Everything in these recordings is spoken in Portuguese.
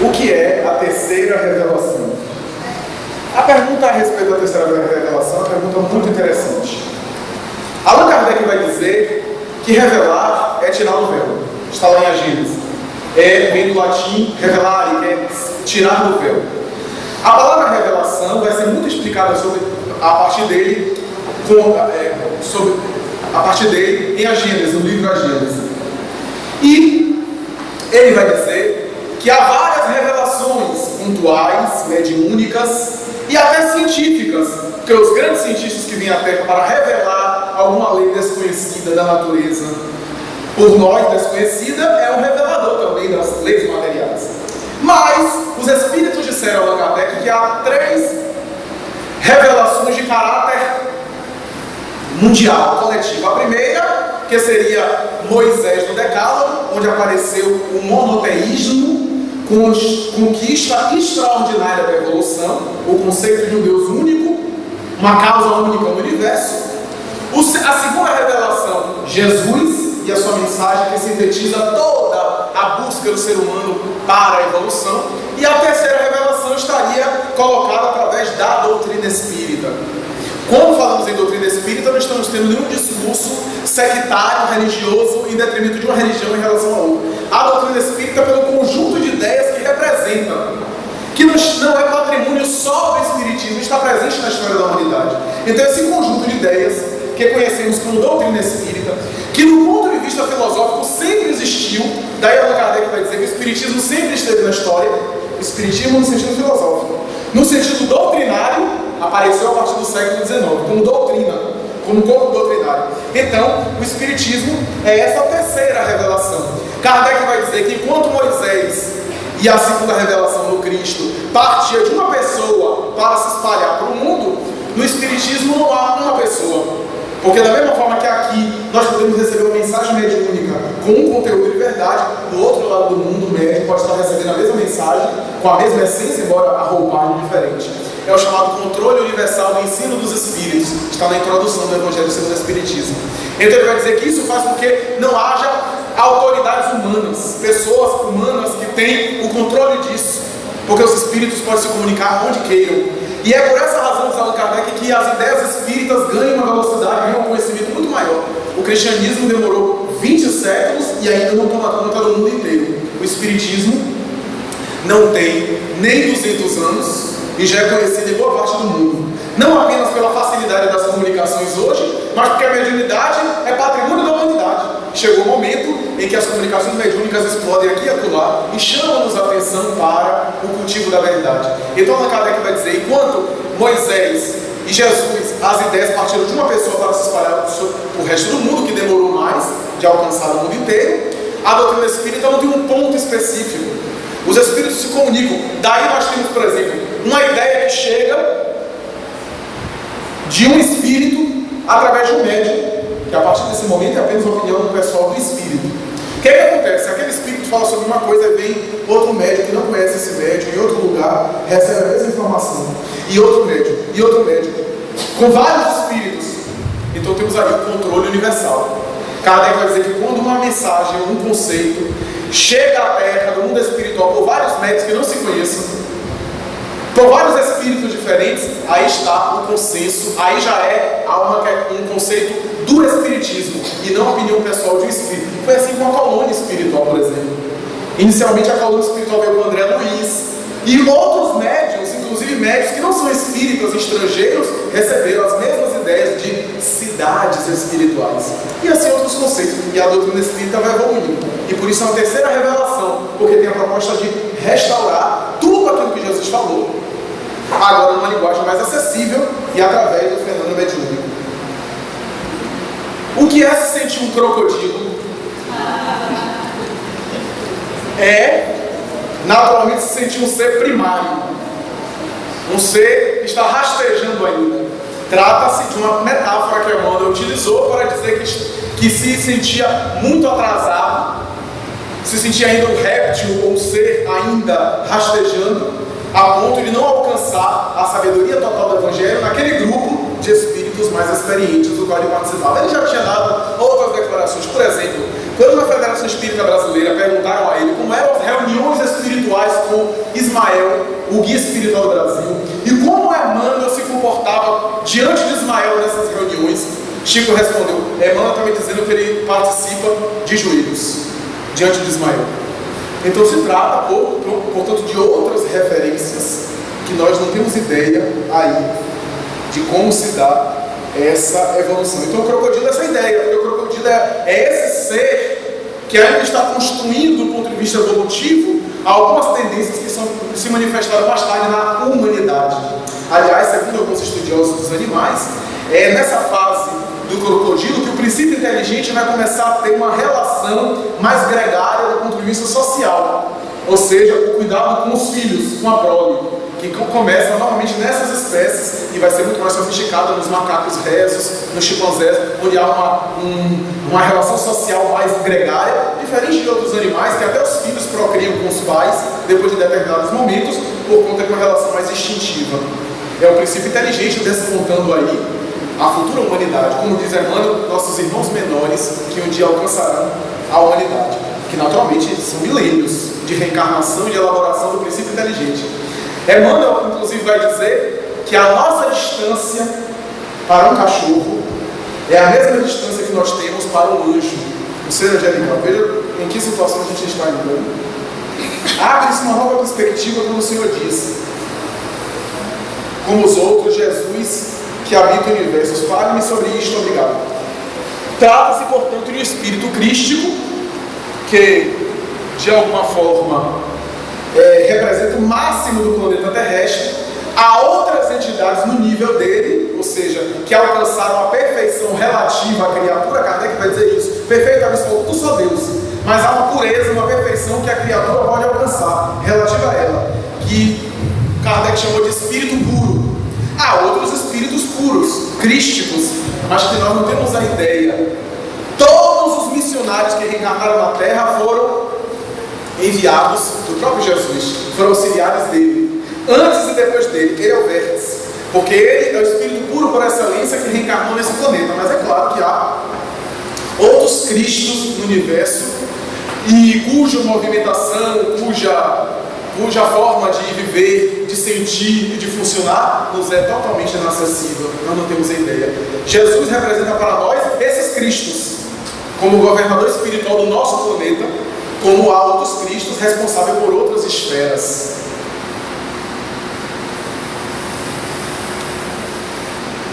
O que é a terceira revelação? A pergunta a respeito da terceira revelação é uma pergunta muito interessante. Allan Kardec vai dizer que revelar é tirar o véu. Está lá em Agênesis. Vem do latim revelare, que é tirar do véu. A palavra revelação vai ser muito explicada a partir dele em Agênesis, no livro Agênesis. E ele vai dizer que há várias revelações pontuais, mediúnicas e até científicas, porque os grandes cientistas que vêm à Terra para revelar alguma lei desconhecida da natureza, por nós desconhecida, é um revelador também das leis materiais. Mas os espíritos disseram a Allan Kardec que há 3 revelações de caráter mundial, coletivo. A primeira, que seria Moisés no Decálogo, onde apareceu o monoteísmo, conquista extraordinária da evolução, o conceito de um Deus único, uma causa única no universo. A segunda revelação, Jesus e a sua mensagem, que sintetiza toda a busca do ser humano para a evolução. E a terceira revelação estaria colocada através da doutrina espírita. Quando falamos em doutrina espírita, não estamos tendo nenhum discurso sectário, religioso, em detrimento de uma religião em relação a outra. A doutrina espírita pelo conjunto de ideias que representa, que não é patrimônio só do espiritismo, está presente na história da humanidade. Então esse conjunto de ideias, que conhecemos como doutrina espírita, que no ponto de vista filosófico sempre existiu, daí Allan Kardec vai dizer que o espiritismo sempre esteve na história, o espiritismo no sentido filosófico. No sentido doutrinário, apareceu a partir do século XIX, como doutrina, como corpo doutrinário. Então, o espiritismo é essa terceira revelação. Kardec vai dizer que enquanto Moisés e a segunda revelação no Cristo partia de uma pessoa para se espalhar para o mundo, no espiritismo não há uma pessoa. Porque da mesma forma que aqui nós podemos receber uma mensagem mediúnica com um conteúdo de verdade, do outro lado do mundo, o médium pode estar recebendo a mesma mensagem, com a mesma essência, embora a roupagem diferente. É o chamado controle universal do ensino dos espíritos, está na introdução do Evangelho segundo o Espiritismo. Então ele vai dizer que isso faz com que não haja autoridades humanas, pessoas humanas que têm o controle disso, porque os espíritos podem se comunicar onde queiram. E é por essa razão, diz Allan Kardec, que as ideias espíritas ganham uma velocidade, ganham um conhecimento muito maior. O cristianismo demorou 20 séculos e ainda não toma conta do mundo inteiro. O espiritismo não tem nem 200 anos e já é conhecido em boa parte do mundo. Não apenas pela facilidade das comunicações hoje, mas porque a mediunidade é patrimônio da humanidade. Chegou o momento em que as comunicações mediúnicas explodem aqui e acolá e chamam-nos a atenção para o cultivo da verdade. Então Allan Kardec vai dizer, enquanto Moisés e Jesus, as ideias partiram de uma pessoa para se espalhar para o resto do mundo, que demorou mais de alcançar o mundo inteiro, a doutrina espírita não tem um ponto específico. Os espíritos se comunicam. Daí nós temos, por exemplo, uma ideia que chega de um espírito através de um médium, que a partir desse momento é apenas a opinião do pessoal do espírito. O que acontece? Aquele espírito fala sobre uma coisa e vem outro médium que não conhece esse médium, em outro lugar, recebe a mesma informação. E outro médium, com vários espíritos. Então temos aí o controle universal. Kardec vai dizer que quando uma mensagem, um conceito, chega à Terra, do mundo espiritual, por vários médios que não se conheçam, por vários espíritos diferentes, aí está o consenso, aí já é um conceito do espiritismo e não a opinião pessoal de um espírito. Foi assim com a colônia espiritual, por exemplo. Inicialmente a colônia espiritual veio com André Luiz e outros médiuns, inclusive médiuns que não são espíritas, estrangeiros, receberam as mesmas ideias de cidades espirituais e assim outros conceitos. E a doutrina espírita vai evoluindo. E por isso é uma terceira revelação, porque tem a proposta de restaurar tudo aquilo que Jesus falou, agora numa linguagem mais acessível e através do fenômeno mediúnico. O que é se sentir um crocodilo? É, naturalmente, se sentir um ser primário, um ser que está rastejando ainda. Trata-se de uma metáfora que Emmanuel utilizou para dizer que se sentia muito atrasado, se sentia ainda um réptil ou um ser ainda rastejando, a ponto de não alcançar a sabedoria total do Evangelho naquele grupo de espíritos mais experientes do qual ele participava. Ele já tinha dado outras declarações. Por exemplo, quando na Federação Espírita Brasileira perguntaram a ele como eram as reuniões espirituais com Ismael, o guia espiritual do Brasil, e como Emmanuel se comportava diante de Ismael nessas reuniões. Chico respondeu: Emmanuel está me dizendo que ele participa de joelhos diante de Ismael. Então se trata, portanto, de outras referências que nós não temos ideia aí de como se dá essa evolução. Então o crocodilo é essa ideia, porque o crocodilo é esse ser que ainda está construindo, do ponto de vista evolutivo, algumas tendências que se manifestaram mais tarde na humanidade. Aliás, segundo alguns estudiosos dos animais, é nessa fase do crocodilo que o princípio inteligente vai começar a ter uma relação mais gregária do ponto de vista social, ou seja, o cuidado com os filhos, com a prole, que começa normalmente nessas espécies e vai ser muito mais sofisticada nos macacos rezos, nos chimpanzés, onde há uma relação social mais gregária, diferente de outros animais que até os filhos procriam com os pais depois de determinados momentos, por conta de uma relação mais instintiva. É o princípio inteligente despontando aí a futura humanidade, como diz Emmanuel, nossos irmãos menores que um dia alcançarão a humanidade, que naturalmente são milênios de reencarnação e de elaboração do princípio inteligente. Emmanuel, inclusive, vai dizer que a nossa distância para um cachorro é a mesma distância que nós temos para um anjo, o ser angelical. Veja em que situação a gente está indo. Abre-se uma nova perspectiva, como o Senhor diz. Como os outros, Jesus, que habita o universo. Fale-me sobre isto, obrigado. Trata-se, portanto, de um espírito crístico que, de alguma forma, representa o máximo do planeta terrestre. Há outras entidades no nível dele, ou seja, que alcançaram a perfeição relativa à criatura. Kardec vai dizer isso: perfeito absoluto, só Deus. Mas há uma pureza, uma perfeição que a criatura pode alcançar, relativa a ela, que Kardec chamou de espírito puro. Há outros espíritos puros, crísticos, mas que nós não temos a ideia. Todos os missionários que reencarnaram na Terra foram enviados do próprio Jesus, foram auxiliares dele, antes e depois dele. Ele é o vértice, porque ele é o espírito puro por excelência que reencarnou nesse planeta. Mas é claro que há outros Cristos no universo, e cuja movimentação, cuja forma de viver, de sentir e de funcionar nos é totalmente inacessível. Nós não temos a ideia. Jesus representa para nós esses Cristos, como governador espiritual do nosso planeta, como há outros Cristos responsáveis por outras esferas.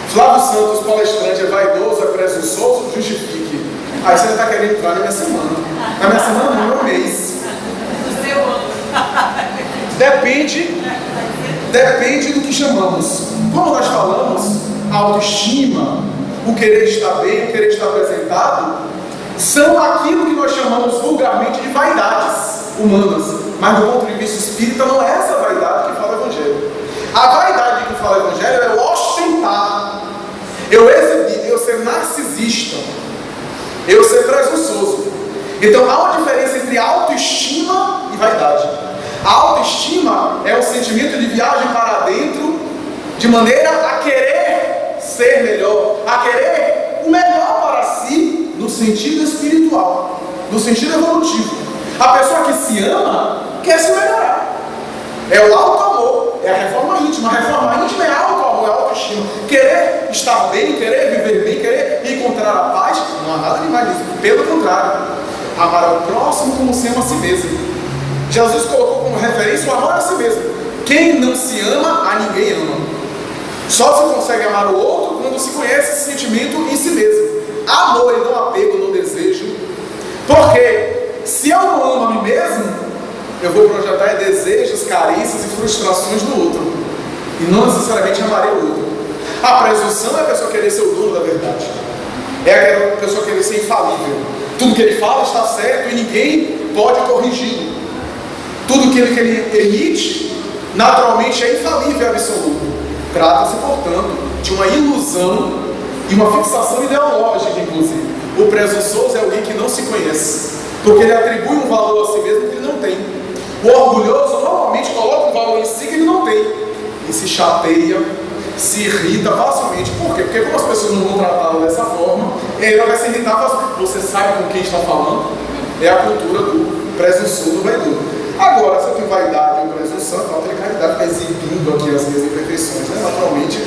Flávio Santos, palestrante, é vaidoso, é presunçoso, justifique. Aí você está querendo entrar na minha semana. Na minha semana não, no meu mês. Depende do que chamamos. Como nós falamos, a autoestima, o querer estar bem, o querer estar apresentado, são aquilo que nós chamamos vulgarmente de vaidades humanas. Mas do ponto de vista espírita, não é essa vaidade que fala o Evangelho. A vaidade que fala o Evangelho é o ostentar, eu exibir, eu ser narcisista, eu ser presunçoso. Então há uma diferença entre autoestima e vaidade. A autoestima é um sentimento de viagem para dentro, de maneira a querer ser melhor, a querer o melhor para si, no sentido espiritual, no sentido evolutivo. A pessoa que se ama quer se melhorar. É o auto-amor, é a reforma íntima. A reforma íntima é auto-amor, é autoestima. Querer estar bem, querer viver bem, querer encontrar a paz, não há nada de mais nisso. Pelo contrário, amar ao próximo como se ama a si mesmo. Jesus colocou como referência o amor a si mesmo. Quem não se ama, a ninguém ama. Só se consegue amar o outro quando se conhece esse sentimento em si mesmo. Amor e não apego, não desejo. Porque se eu não amo a mim mesmo, eu vou projetar desejos, carências e frustrações no outro, e não necessariamente amarei o outro. A presunção é a pessoa querer ser o dono da verdade, é aquela pessoa querer ser infalível. Tudo que ele fala está certo e ninguém pode corrigi-lo. Tudo que ele emite naturalmente é infalível e absoluto. Trata-se, portanto, de uma ilusão e uma fixação ideológica, inclusive. O presunçoso é alguém que não se conhece, porque ele atribui um valor a si mesmo que ele não tem. O orgulhoso normalmente coloca um valor em si que ele não tem, e se chateia, se irrita facilmente. Por quê? Porque como as pessoas não vão tratá-lo dessa forma, ele vai se irritar facilmente. Você sabe com quem está falando? É a cultura do presunçoso, do vaidoso. Agora, se eu tenho vaidade ou presunção, falta de caridade, ficar exibindo aqui as minhas imperfeições, né? Naturalmente,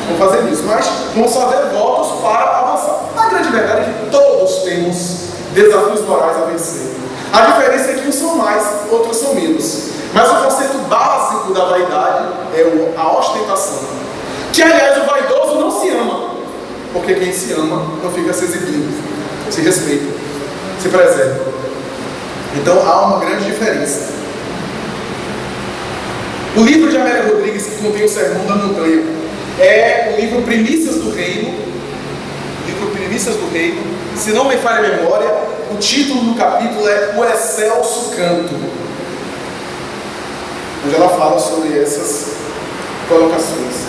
vou fazer isso, mas vamos fazer votos para avançar. A grande verdade é que todos temos desafios morais a vencer. A diferença é que uns são mais, outros são menos. Mas o conceito básico da vaidade é a ostentação. Que, aliás, o vaidoso não se ama, porque quem se ama não fica se exibindo, se respeita, se preserva. Então há uma grande diferença. O livro de Amélia Rodrigues, que contém o Sermão da Montanha, é o livro Primícias do Reino. Livro Primícias do Reino. Se não me falha a memória, o título do capítulo é O Excelso Canto, onde ela fala sobre essas colocações.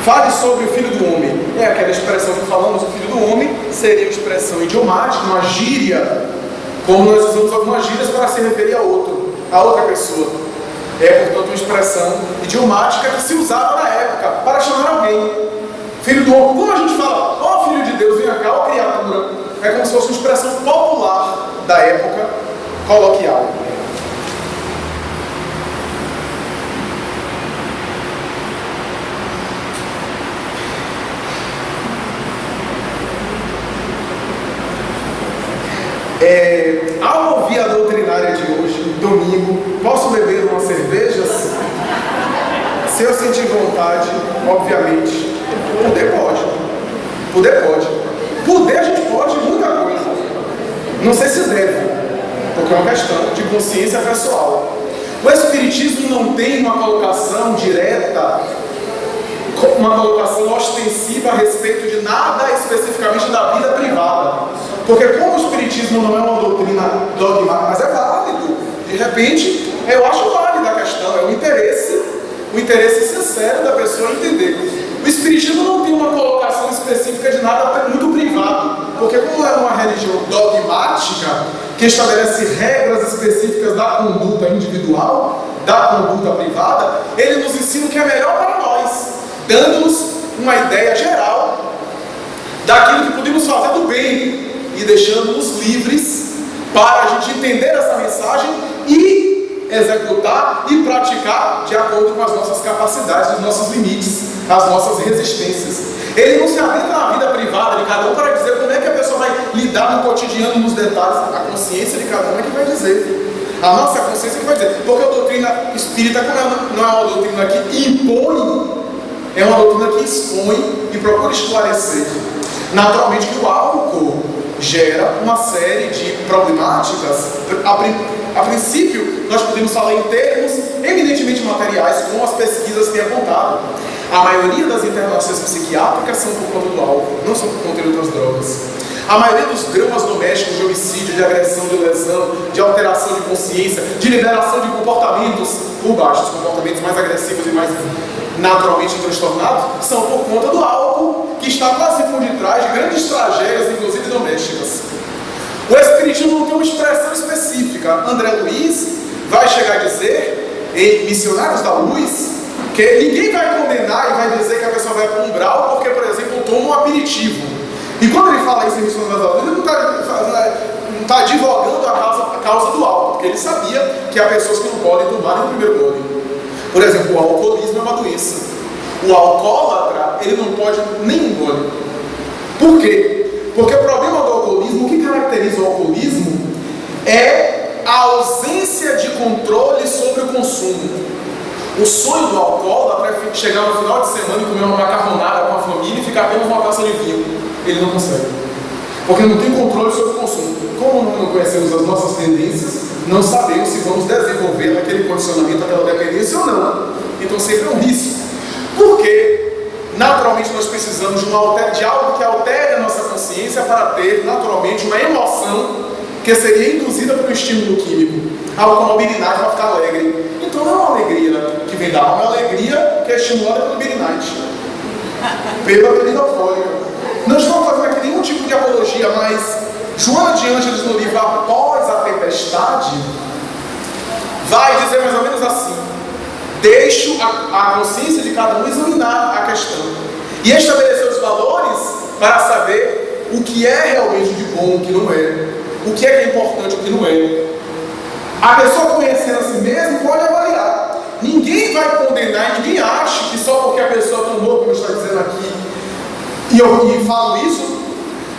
Fale sobre o Filho do Homem. É aquela expressão que falamos, o Filho do Homem seria uma expressão idiomática, uma gíria, como nós usamos algumas gírias para se referir a outra pessoa. É, portanto, uma expressão idiomática que se usava na época para chamar alguém. Filho do Homem. Como a gente fala, ó Filho de Deus, vem cá, ó criatura. É como se fosse uma expressão popular da época, coloquial. Ao ouvir a doutrinária de hoje, domingo, posso beber uma cerveja? Se eu sentir vontade, obviamente. Poder pode. Poder a gente pode muita coisa. Não sei se deve, porque é uma questão de consciência pessoal. O Espiritismo não tem uma colocação direta, uma colocação ostensiva a respeito de nada especificamente da vida privada. Porque como o Espiritismo não é uma doutrina dogmática, mas é válido. De repente, eu acho válida a questão, é o interesse sincero da pessoa entender. O Espiritismo não tem uma colocação específica de nada muito privado, porque como é uma religião dogmática, que estabelece regras específicas da conduta individual, da conduta privada, ele nos ensina o que é melhor para nós, dando-nos uma ideia geral daquilo que podemos fazer do bem e deixando-nos livres para a gente entender essa mensagem e executar e praticar de acordo com as nossas capacidades, os nossos limites, as nossas resistências. Ele não se adentra na vida privada de cada um para dizer como é que a pessoa vai lidar no cotidiano, nos detalhes. A consciência de cada um é que vai dizer. A nossa consciência é que vai dizer. Porque a doutrina espírita não é uma doutrina que impõe, é uma doutrina que expõe e procura esclarecer. Naturalmente que o álcool gera uma série de problemáticas. A princípio, nós podemos falar em termos eminentemente materiais, como as pesquisas têm apontado. A maioria das internações psiquiátricas são por conta do álcool, não são por conta de outras drogas. A maioria dos dramas domésticos de homicídio, de agressão, de lesão, de alteração de consciência, de liberação de comportamentos por baixo, os comportamentos mais agressivos e mais naturalmente transtornados, são por conta do álcool, que está quase por detrás de grandes tragédias, inclusive domésticas. O Espiritismo não tem uma expressão específica. André Luiz vai chegar a dizer, em Missionários da Luz, que ninguém vai condenar e vai dizer que a pessoa vai para um umbral porque, por exemplo, toma um aperitivo. E quando ele fala isso em Missionários da Luz, ele não está advogando a causa do álcool, porque ele sabia que há pessoas que não podem tomar no primeiro gole. Por exemplo, o alcoolismo é uma doença. O alcoólatra, ele não pode nem um gole. Por quê? Porque o problema do alcoolismo, o que caracteriza o alcoolismo é a ausência de controle sobre o consumo. O sonho do alcoólatra é chegar no final de semana e comer uma macarronada com a família e ficar apenas uma taça de vinho. Ele não consegue. Porque não tem controle sobre o consumo. Como não conhecemos as nossas tendências, não sabemos se vamos desenvolver aquele condicionamento, aquela dependência ou não. Então sempre é um risco. Porque, naturalmente, nós precisamos de algo que altere a nossa consciência para ter, naturalmente, uma emoção que seria induzida por um estímulo químico. Algo como a birinite para ficar alegre. Então não é uma alegria que vem da alma, é uma alegria que é estimulada pelo birinite, pela bebida alcoólica. Não estou fazendo aqui nenhum tipo de apologia, mas Joana de Ângeles, no livro Após a Tempestade, vai dizer mais ou menos assim: deixo a consciência de cada um examinar a questão e estabelecer os valores para saber o que é realmente de bom, o que não é, o que é importante e o que não é. A pessoa conhecendo a si mesmo pode avaliar. Ninguém vai condenar, ninguém acha que só porque a pessoa tomou, como está dizendo aqui, e eu falo isso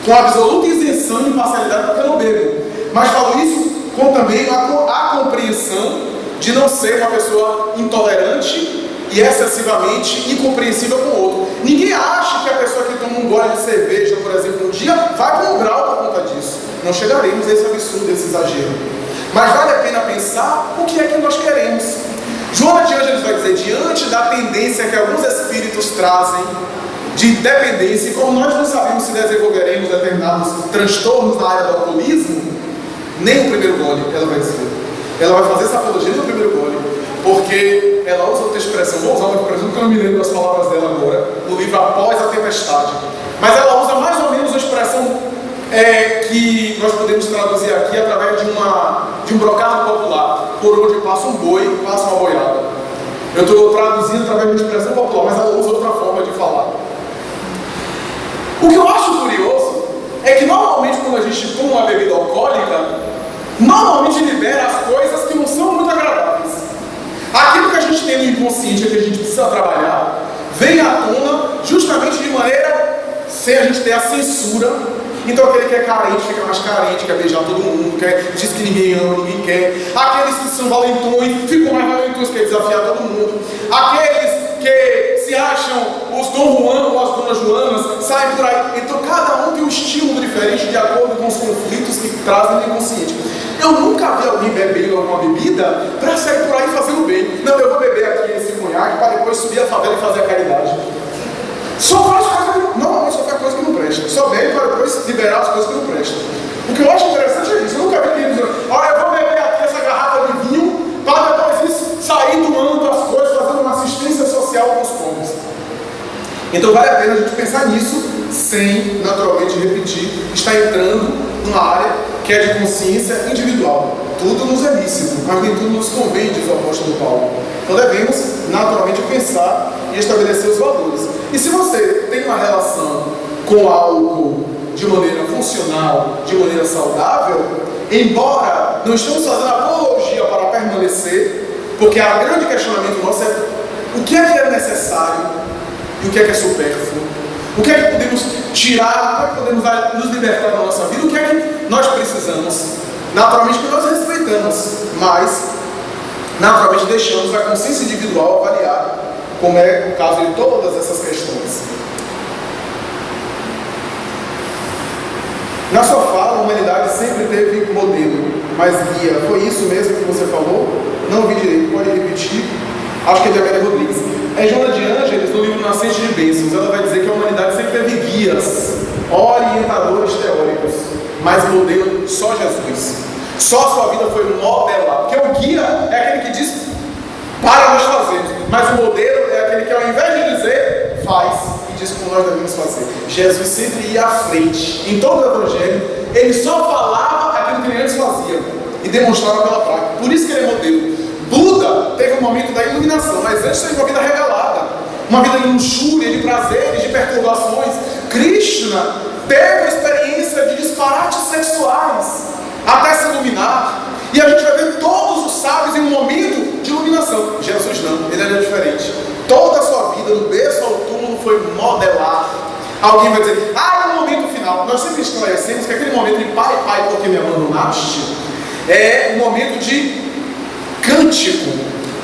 com absoluta isenção e imparcialidade porque eu não bebo, mas falo isso com também a compreensão de não ser uma pessoa intolerante e excessivamente incompreensível com o outro. Ninguém acha que a pessoa que toma um gole de cerveja, por exemplo, um dia, vai para um grau por conta disso. Não chegaremos a esse absurdo, a esse exagero. Mas vale a pena pensar o que é que nós queremos. Joana de Ângeles vai dizer, diante da tendência que alguns espíritos trazem de dependência, e como nós não sabemos se desenvolveremos determinados transtornos na área do alcoolismo, nem o primeiro gole, ela vai dizer. Ela vai fazer essa apologia no primeiro gole, porque ela usa outra expressão, vou usar uma expressão porque eu não me lembro das palavras dela agora, no livro Após a Tempestade. Mas ela usa mais ou menos a expressão que nós podemos traduzir aqui através de um brocado popular, por onde passa um boi, passa uma boiada. Eu estou traduzindo através de uma expressão popular, mas ela usa outra forma de falar. O que eu acho curioso é que normalmente quando a gente toma uma bebida alcoólica, normalmente libera as coisas que não são muito agradáveis. Aquilo que a gente tem no inconsciente, que a gente precisa trabalhar, vem à tona justamente de maneira sem a gente ter a censura. Então aquele que é carente fica mais carente, quer beijar todo mundo, diz que ninguém ama, ninguém quer. Aqueles que são valentões ficam mais valentões, quer desafiar todo mundo. Aqueles que se acham os Dom Juan ou as Donas Joanas saem por aí. Então cada um tem um estímulo diferente de acordo com os conflitos que trazem no inconsciente. Eu nunca vi alguém bebendo alguma bebida para sair por aí fazendo bem. Não, eu vou beber aqui esse conhaque para depois subir a favela e fazer a caridade. Só faz coisa que normalmente só faz coisa que não presta. Só bebe para depois liberar as coisas que não prestam. O que eu acho interessante é isso. Eu nunca vi ninguém dizendo, olha, eu vou beber aqui essa garrafa de vinho para depois isso sair tomando as coisas, fazendo uma assistência social com os pobres. Então vale a pena a gente pensar nisso sem, naturalmente, repetir, estar entrando numa área que é de consciência individual. Tudo nos é lícito, mas nem tudo nos convém, diz o apóstolo Paulo. Então devemos, naturalmente, pensar e estabelecer os valores. E se você tem uma relação com o álcool de maneira funcional, de maneira saudável, embora não estamos fazendo apologia para permanecer, porque o grande questionamento nosso é o que é necessário e o que é supérfluo. O que é que podemos tirar, o que é que podemos nos libertar da nossa vida, o que é que nós precisamos. Naturalmente que nós respeitamos, mas naturalmente deixamos a consciência individual avaliar, como é o caso de todas essas questões. Na sua fala, a humanidade sempre teve modelo, mas guia. Foi isso mesmo que você falou? Não ouvi direito, pode repetir? Acho que é de Amélia Rodrigues. É Joana de Ângeles, no livro Nascente de Bênçãos, ela vai dizer que a humanidade sempre teve guias, orientadores teóricos, mas modelo só Jesus. Só a sua vida foi modelada. Porque o guia é aquele que diz para nós fazermos, mas o modelo é aquele que ao invés de dizer, faz e diz como nós devemos fazer. Jesus sempre ia à frente. Em todo o Evangelho, ele só falava aquilo que ele antes fazia e demonstrava pela prática. Por isso que ele é modelo. Buda teve um momento da iluminação, mas antes teve uma vida regalada, uma vida de luxúria, de prazeres, de perturbações. Krishna teve a experiência de disparates sexuais até se iluminar, e a gente vai ver todos os sábios em um momento de iluminação. Jesus não, ele era diferente. Toda a sua vida, do berço ao túmulo, foi modelar. Alguém vai dizer, no momento final, nós sempre esclarecemos que aquele momento de pai, pai, porque me abandonaste, é um momento de cântico.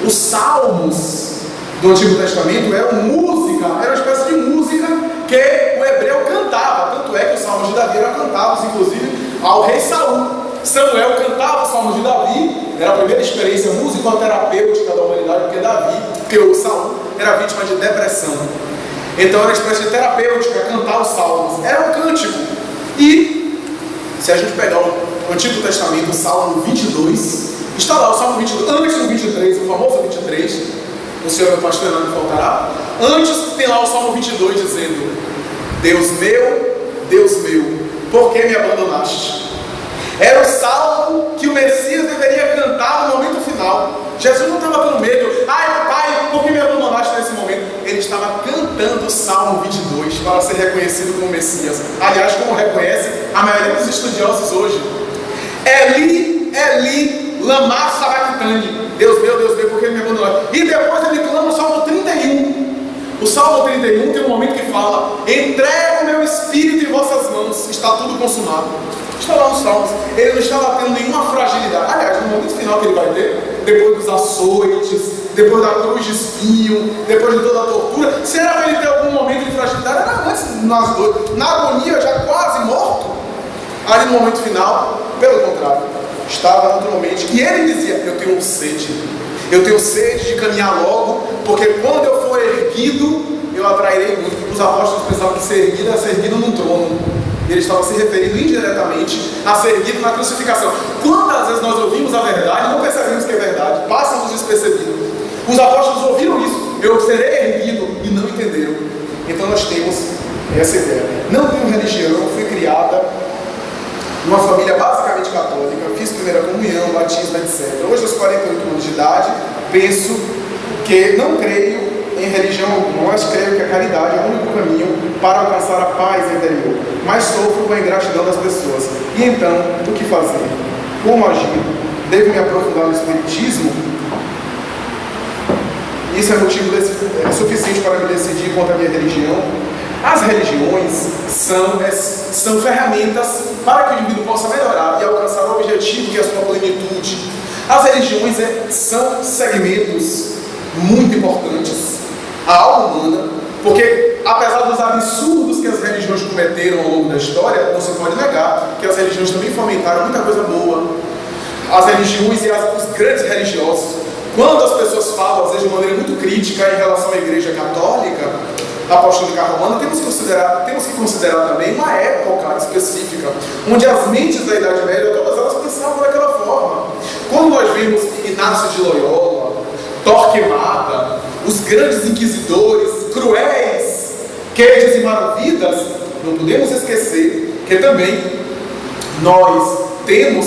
Os salmos do Antigo Testamento eram música, era uma espécie de música que o hebreu cantava. Tanto é que os salmos de Davi eram cantados, inclusive, ao rei Saul. Samuel cantava os salmos de Davi, era a primeira experiência musicoterapêutica da humanidade, porque o Saul era vítima de depressão. Então era uma experiência terapêutica, cantar os salmos. Era um cântico. E, se a gente pegar o Antigo Testamento, o Salmo 22, está lá o Salmo 22, antes do 23, o famoso 23, o Senhor meu pastor não me faltará. Antes tem lá o Salmo 22 dizendo, Deus meu, por que me abandonaste? Era o salmo que o Messias deveria cantar no momento final. Jesus não estava tendo medo, pai, por que me abandonaste nesse momento? Ele estava cantando o Salmo 22 para ser reconhecido como Messias. Aliás, como reconhece a maioria dos estudiosos hoje. Eli, Eli, lama sabachthani. Deus meu, por que ele me abandonou? E depois ele clama o Salmo 31. O Salmo 31 tem um momento que fala: entrego o meu espírito em vossas mãos, está tudo consumado. Está lá nos Salmos. Ele não estava tendo nenhuma fragilidade. Aliás, no momento final que ele vai ter, depois dos açoites, depois da cruz de espinho, depois de toda a tortura, será que ele tem algum momento de fragilidade? Era antes, na agonia, já quase morto. Ali no momento final, pelo contrário, estava naturalmente. E ele dizia: eu tenho sede de caminhar logo, porque quando eu for erguido, eu atrairei muito. Os apóstolos pensavam que ser erguido era ser erguido num trono. Ele estava se referindo indiretamente a ser erguido na crucificação. Quantas vezes nós ouvimos a verdade e não percebemos que é verdade? Passa-nos despercebido. Os apóstolos ouviram isso: eu serei erguido, e não entenderam. Então nós temos essa ideia. Não tenho religião, fui criada numa família basicamente católica, fiz primeira comunhão, batismo, etc. Hoje, aos 48 anos de idade, penso que não creio em religião alguma, mas creio que a caridade é o único caminho para alcançar a paz interior. Mas sofro com a ingratidão das pessoas. E então, o que fazer? Como agir? Devo me aprofundar no Espiritismo? Isso é motivo suficiente para me decidir contra a minha religião? As religiões são ferramentas para que o indivíduo possa melhorar e alcançar o objetivo que é a sua plenitude. As religiões são segmentos muito importantes à alma humana, porque apesar dos absurdos que as religiões cometeram ao longo da história, não se pode negar que as religiões também fomentaram muita coisa boa. As religiões e os grandes religiosos, quando as pessoas falam, às vezes de maneira muito crítica em relação à Igreja Católica, apostólica romana, temos que considerar também uma época específica, onde as mentes da Idade Média, todas elas pensavam daquela forma. Quando nós vemos Inácio de Loyola, Torquemada, os grandes inquisidores cruéis que dizimaram vidas, não podemos esquecer que também nós temos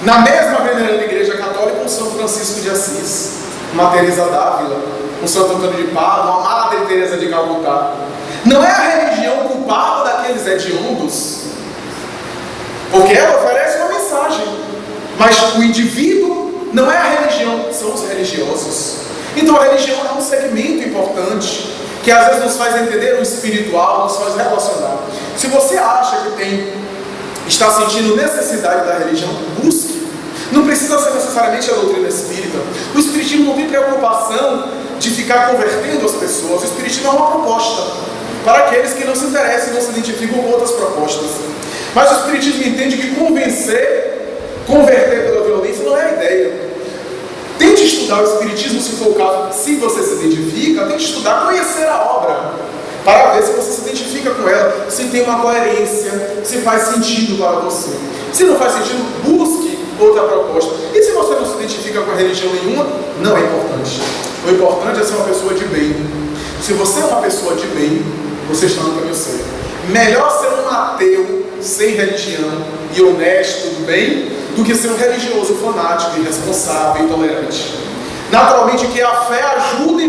na mesma veneranda Igreja Católica um São Francisco de Assis, uma Teresa d'Ávila, um Santo Antônio de Pádua, uma Madre Teresa de Calcutá. Não é a religião culpada daqueles hediondos, porque ela oferece uma mensagem, mas o indivíduo não é a religião, são os religiosos. Então a religião é um segmento importante que às vezes nos faz entender o espiritual, nos faz relacionar. Se você acha que está sentindo necessidade da religião, busque. Não precisa ser necessariamente a doutrina espírita. O espiritismo não tem preocupação de ficar convertendo as pessoas. O espiritismo é uma proposta para aqueles que não se interessam e não se identificam com outras propostas. Mas o espiritismo entende que converter pela violência não é a ideia. Tente estudar o espiritismo, se for o caso, se você se identifica, tente estudar, conhecer a obra, para ver se você se identifica com ela, se tem uma coerência, se faz sentido para você. Se não faz sentido, busque outra proposta. E se você não se identifica com a religião nenhuma, não é importante. O importante é ser uma pessoa de bem. Se você é uma pessoa de bem, você está no caminho certo. Melhor ser um ateu sem religião e honesto do bem, do que ser um religioso fanático, irresponsável e intolerante. Naturalmente que a fé ajuda em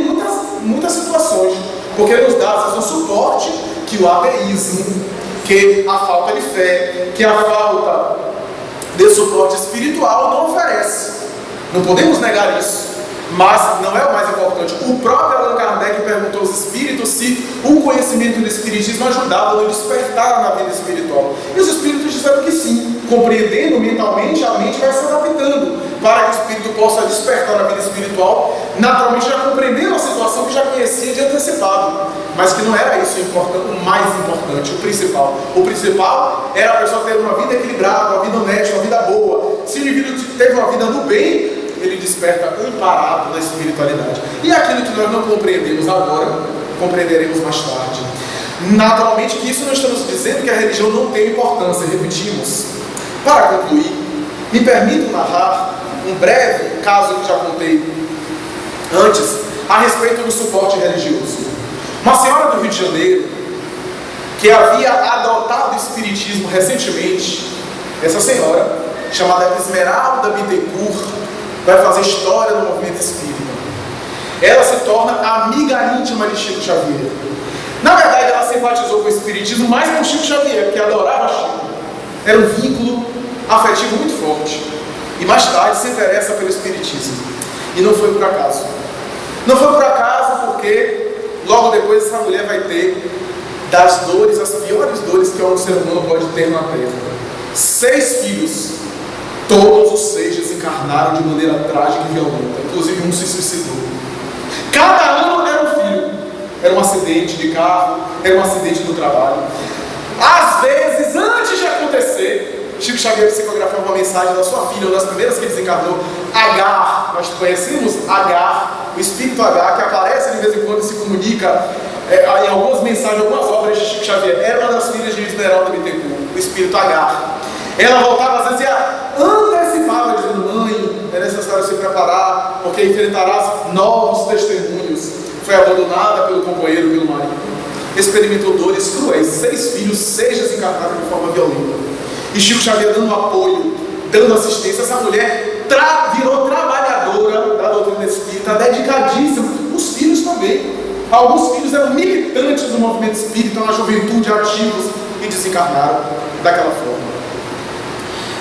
muitas situações, porque nos dá às vezes um suporte que o ateísmo, que a falta de fé, que a falta de suporte espiritual não oferece. Não podemos negar isso, mas não é o mais importante. O próprio Allan Kardec perguntou aos espíritos se o conhecimento do espiritismo ajudava no despertar na vida espiritual. E os espíritos disseram que sim. Compreendendo mentalmente, a mente vai se adaptando para que o espírito possa despertar na vida espiritual, naturalmente já compreendendo a situação que já conhecia de antecipado, mas que não era isso o mais importante, o principal. O principal era a pessoa ter uma vida equilibrada, uma vida honesta, uma vida boa. Se o indivíduo teve uma vida do bem, ele desperta amparado na espiritualidade. E aquilo que nós não compreendemos agora, compreenderemos mais tarde. Naturalmente que isso não estamos dizendo que a religião não tem importância, repetimos. Para concluir, me permito narrar um breve caso que já contei antes, a respeito do suporte religioso. Uma senhora do Rio de Janeiro, que havia adotado o espiritismo recentemente, essa senhora, chamada Esmeralda Bittencourt, vai fazer história no movimento espírita. Ela se torna amiga íntima de Chico Xavier. Na verdade, ela simpatizou com o espiritismo mais com Chico Xavier, porque adorava Chico. Era um vínculo afetivo muito forte. E mais tarde se interessa pelo espiritismo. E não foi por acaso. Não foi por acaso porque logo depois essa mulher vai ter das dores, as piores dores que um ser humano pode ter na terra. 6 filhos. Todos os 6 desencarnaram de maneira trágica e violenta. Inclusive um se suicidou. Cada ano era um filho. Era um acidente de carro, era um acidente no trabalho. Às vezes, antes de acontecer, Chico Xavier psicografou uma mensagem da sua filha, uma das primeiras que desencarnou, Agar. Nós conhecemos Agar, o espírito Agar, que aparece de vez em quando e se comunica em algumas mensagens, algumas obras de Chico Xavier. Era uma das filhas de Esmeralda Bittencourt, o espírito Agar. Ela voltava às vezes e antecipava, dizendo: mãe, é necessário se preparar, porque enfrentarás novos testemunhos. Foi abandonada pelo companheiro, pelo marido. Experimentou dores cruéis. 6 filhos, 6 desencarnaram de forma violenta. E Chico Xavier dando apoio, dando assistência. Essa mulher virou trabalhadora da doutrina espírita, dedicadíssima. Os filhos também. Alguns filhos eram militantes do movimento espírita, na juventude, ativos, e desencarnaram daquela forma.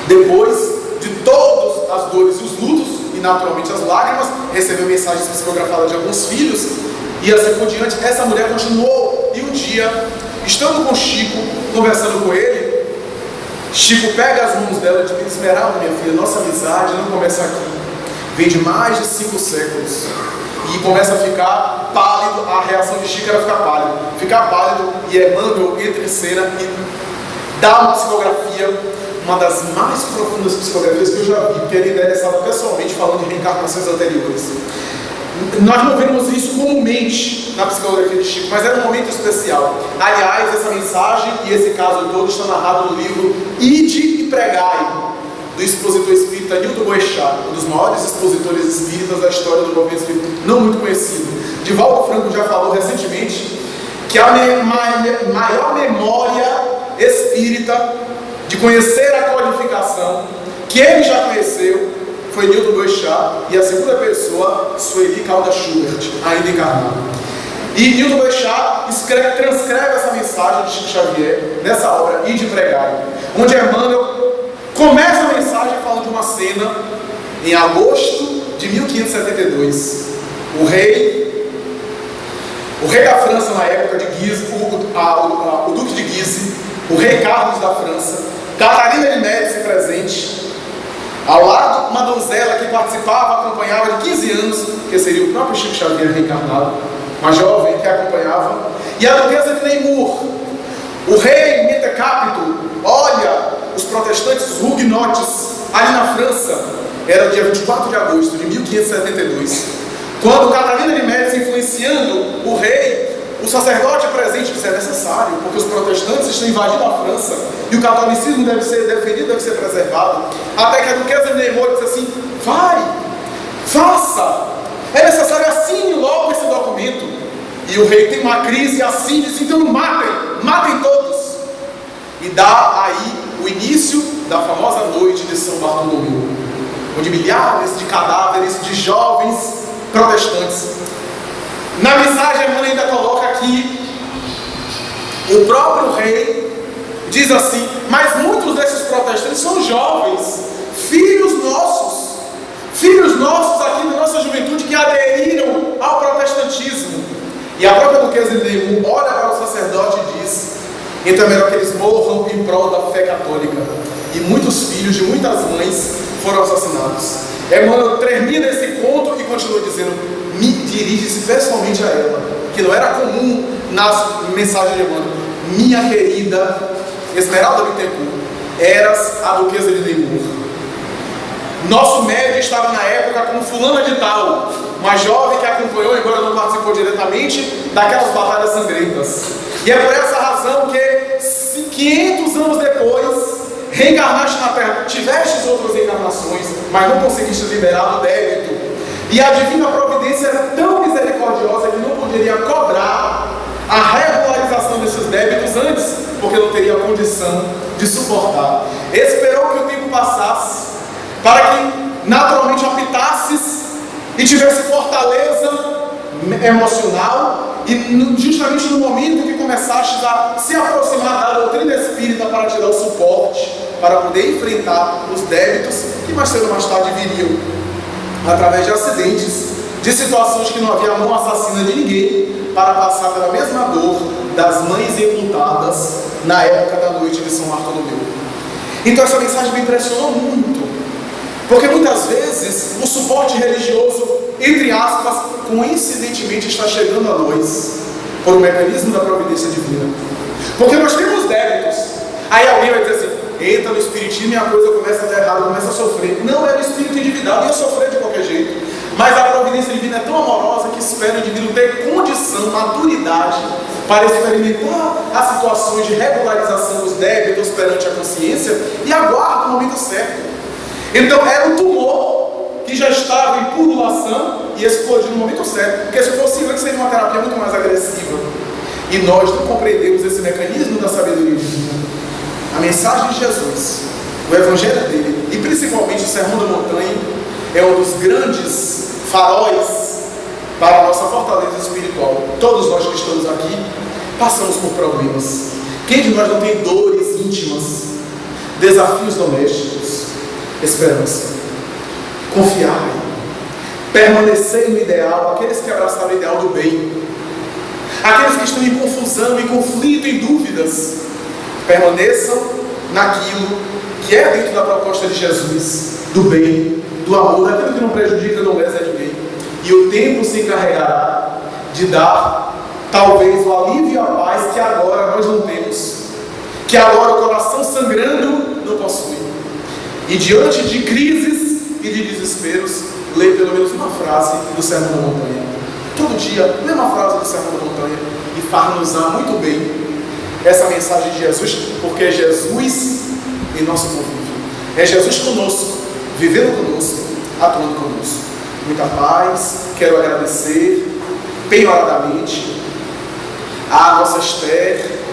Depois de todas as dores e os lutos, e naturalmente as lágrimas, recebeu mensagens psicografadas de alguns filhos, e assim por diante. Essa mulher continuou. E um dia, estando com Chico, conversando com ele, Chico pega as mãos dela e diz: Esmeralda, minha filha, nossa amizade não começa aqui, vem de mais de 5 séculos. E começa a ficar pálido. A reação de Chico era ficar pálido, e Emmanuel entra em cena e dá uma psicografia, uma das mais profundas psicografias que eu já vi, porque ele interessava pessoalmente falando de reencarnações anteriores. Nós não vemos isso comumente na psicografia de Chico, mas era um momento especial. Aliás, essa mensagem e esse caso todo está narrado no livro Ide e Pregai, do expositor espírita Nildo Boechat, um dos maiores expositores espíritas da história do movimento espírita, não muito conhecido. Divaldo Franco já falou recentemente que a maior memória espírita de conhecer a codificação que ele já conheceu foi Nildo Boechat, e a segunda pessoa, Sueli Caldas Schubert, ainda encarnado. E Nildo Boechat transcreve essa mensagem de Chico Xavier nessa obra Ide Pregai, onde Emmanuel começa a mensagem falando de uma cena em agosto de 1572. O rei da França na época de Guise, o Duque de Guise, o rei Carlos da França, Catarina de Médici presente, ao lado uma donzela que participava, acompanhava de 15 anos, que seria o próprio Chico Xavier reencarnado, uma jovem que acompanhava, e a duquesa de Nemours. O rei Mentecapito olha os protestantes, os huguenotes, ali na França. Era o dia 24 de agosto de 1572, quando Catarina de Médici, influenciando o rei, o sacerdote presente disse: é necessário, porque os protestantes estão invadindo a França e o catolicismo deve ser defendido, deve ser preservado. Até que a duquesa de Nemours disse assim: vai, faça, é necessário, assine logo esse documento. E o rei tem uma crise e assine, diz: então matem todos. E dá aí o início da famosa noite de São Bartolomeu, onde milhares de cadáveres de jovens protestantes. Na mensagem, Emmanuel ainda coloca que o próprio rei diz assim: mas muitos desses protestantes são jovens, filhos nossos aqui da nossa juventude, que aderiram ao protestantismo. E a própria duquesa de Nemours olha para o sacerdote e diz: então é melhor que eles morram em prol da fé católica. E muitos filhos de muitas mães foram assassinados. Emmanuel termina esse conto e continua dizendo: dirige-se pessoalmente a ela, que não era comum nas mensagens de Emmanuel: minha querida Esmeralda Bittencourt, eras a duquesa de Nemours. Nosso médico estava na época com fulana de tal, uma jovem que acompanhou, embora não participou diretamente, daquelas batalhas sangrentas. E é por essa razão que 500 anos depois reencarnaste na Terra, tivestes outras reencarnações, mas não conseguiste liberar do débito. E a divina providência era tão misericordiosa que não poderia cobrar a regularização desses débitos antes, porque não teria condição de suportar. Esperou que o tempo passasse, para que naturalmente optasses e tivesse fortaleza emocional, e justamente no momento que começaste a se aproximar da doutrina espírita para te dar o suporte, para poder enfrentar os débitos que mais cedo ou mais tarde viriam através de acidentes, de situações que não havia mão assassina de ninguém, para passar pela mesma dor das mães enlutadas na época da noite de São Bartolomeu. Então essa mensagem me impressionou muito, porque muitas vezes o suporte religioso, entre aspas, coincidentemente está chegando a nós por um mecanismo da providência divina. Porque nós temos débitos. Aí alguém vai dizer assim: entra no espiritismo e a coisa começa a dar errado, começa a sofrer. Não é o espírito endividado, ia sofrer de qualquer jeito. Mas a providência divina é tão amorosa que espera o indivíduo ter condição, maturidade, para experimentar as situações de regularização dos débitos perante a consciência e aguarda o momento certo. Então era um tumor que já estava em pululação e explodiu no momento certo, porque se fosse antes seria uma terapia muito mais agressiva. E nós não compreendemos esse mecanismo da sabedoria divina. A mensagem de Jesus, o evangelho dele, e principalmente o Sermão da Montanha, é um dos grandes faróis para a nossa fortaleza espiritual. Todos nós que estamos aqui passamos por problemas. Quem de nós não tem dores íntimas, desafios domésticos? Esperança, confiar, permanecer no ideal, aqueles que abraçaram o ideal do bem, aqueles que estão em confusão, em conflito, em dúvidas, permaneçam naquilo que é dentro da proposta de Jesus, do bem, do amor, daquilo que não prejudica, não lesa ninguém. E o tempo se encarregará de dar talvez o alívio e a paz que agora nós não temos, que agora o coração sangrando não possui. E diante de crises e de desesperos, lê pelo menos uma frase do Sermão da Montanha. Todo dia, lê uma frase do Sermão da Montanha e far-nos-á muito bem essa mensagem de Jesus, porque é Jesus em nosso convívio. É Jesus conosco, vivendo conosco, atuando conosco. Muita paz, quero agradecer penhoradamente a nossa Esther,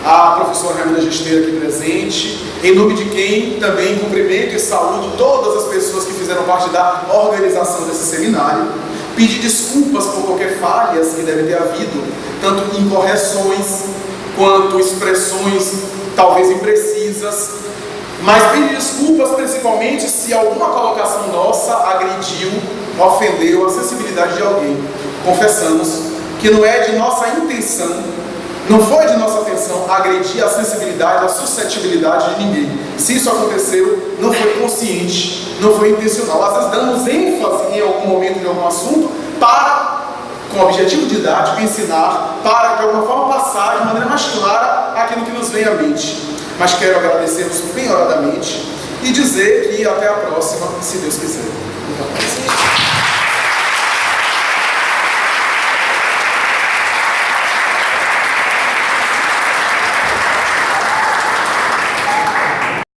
a professora Raimunda Gesteira aqui presente, em nome de quem também cumprimento e saúdo todas as pessoas que fizeram parte da organização desse seminário. Pedir desculpas por qualquer falhas que deve ter havido, tanto em correções quanto expressões talvez imprecisas, mas pedir desculpas principalmente se alguma colocação nossa agrediu, ofendeu a sensibilidade de alguém. Confessamos que não é de nossa intenção, não foi de nossa intenção agredir a sensibilidade, a suscetibilidade de ninguém. Se isso aconteceu, não foi consciente, não foi intencional. Às vezes damos ênfase em algum momento de algum assunto para, com objetivo didático, ensinar, para de alguma forma passar de maneira mais clara aquilo que nos vem à mente. Mas quero agradecer-vos penhoradamente e dizer que até a próxima, se Deus quiser.